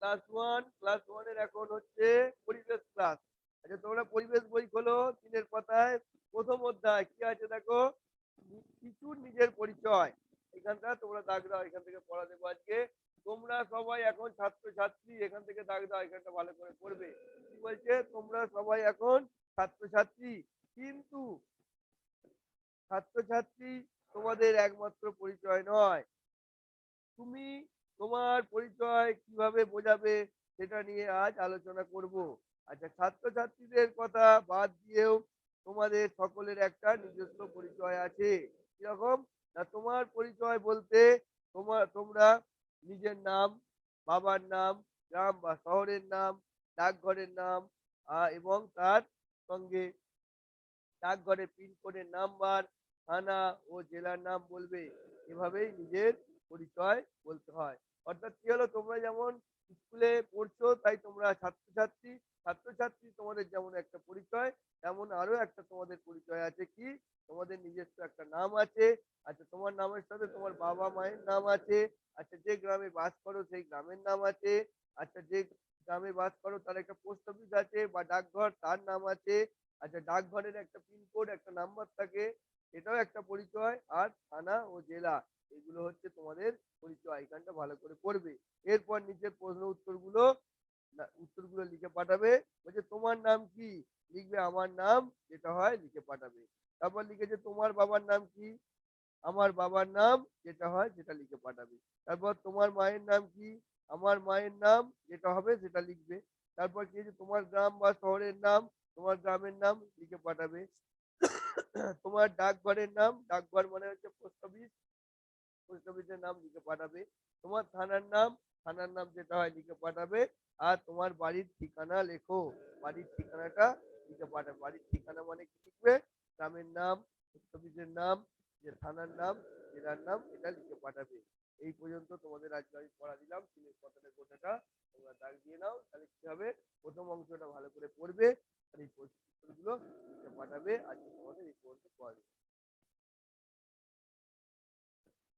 Class ওয়ানের এখন হচ্ছে পরিবেশ ক্লাস। আচ্ছা, তোমরা পরিবেশ বই খোলো, ৩ পাতায় প্রথম অধ্যায় কি আছে দেখো, শিশুর নিজের পরিচয়। এখানটা তোমরা দাগ দাও, এখান থেকে পড়া দেবো আজকে। তোমরা সবাই এখন ছাত্রছাত্রী, এখান থেকে দাগ দাও, এখানটা ভালো করে পড়বে। কি বলছে, তোমরা সবাই এখন ছাত্রছাত্রী, কিন্তু ছাত্রছাত্রী তোমাদের একমাত্র পরিচয় নয়। তুমি তোমার পরিচয় কিভাবে বোঝাবে সেটা নিয়ে আজ আলোচনা করব। আচ্ছা, ছাত্রছাত্রীদের কথা বাদ দিয়েও তোমাদের সকলের একটা নিজস্ব পরিচয় আছে। কিরকম না, তোমার পরিচয় বলতে তোমরা নিজের নাম, বাবার নাম, গ্রাম বা শহরের নাম, ডাকঘরের নাম, এবং তার সঙ্গে ডাকঘরের পিনকোডের নাম্বার, থানা ও জেলার নাম বলবে। এভাবেই নিজের পরিচয় বলতে হয়। অর্থাৎ কি হলো, তোমরা যেমন স্কুলে পড়ছো তাই তোমরা ছাত্রছাত্রী, ছাত্রছাত্রী তোমাদের যেমন একটা পরিচয়, তেমন আরো একটা তোমাদের পরিচয় আছে, কি তোমাদের নিজস্ব একটা নাম আছে। আচ্ছা, তোমার নামের সাথে তোমার বাবা মায়ের নাম আছে। আচ্ছা, যে গ্রামে বাস করো সেই গ্রামের নাম আছে। আচ্ছা, যে গ্রামে বাস করো তার একটা পোস্ট অফিস আছে বা ডাকঘর, তার নাম আছে। আচ্ছা, ডাকঘরের একটা পিনকোড, একটা নাম্বার থাকে, এটাও একটা পরিচয়। আর থানা ও জেলা, এগুলো হচ্ছে তোমাদের পরিচয়। এখানটা ভালো করে পড়বে। এরপর নিচের প্রশ্ন উত্তরগুলো লিখে পাঠাবে। বলছে তোমার নাম কি, লিখবে আমার নাম, যেটা হয় লিখে পাঠাবে। তারপর লিখেছে তোমার বাবার নাম কি, আমার বাবার নাম, যেটা হয় সেটা লিখে পাঠাবে। তারপর তোমার মায়ের নাম কি, আমার মায়ের নাম, যেটা হবে সেটা লিখবে। তারপর কি যে তোমার গ্রাম বা শহরের নাম, তোমার গ্রামের নাম লিখে পাঠাবে। তোমার ডাকঘরের নাম, ডাকঘর মানে হচ্ছে পোস্ট অফিস, পোস্ট অফিসের নাম লিখে পাঠাবে। তোমার থানার নাম, থানার নাম যেটা হয় লিখে পাঠাবে। আর তোমার বাড়ির ঠিকানা লেখো, বাড়ির ঠিকানাটা লিখে পাঠাবে। বাড়ির ঠিকানা মানে কি লিখবে, গ্রামের নাম, পোস্ট অফিসের নাম, যে থানার নাম, জেলার নাম, এটা লিখে পাঠাবে। এই পর্যন্ত তোমাদের আজকে আমি পড়া দিলাম। তিনের কথাটা গোটাটা তোমরা দাগ দিয়ে নাও, তাহলে কি হবে, প্রথম অংশটা ভালো করে পড়বে।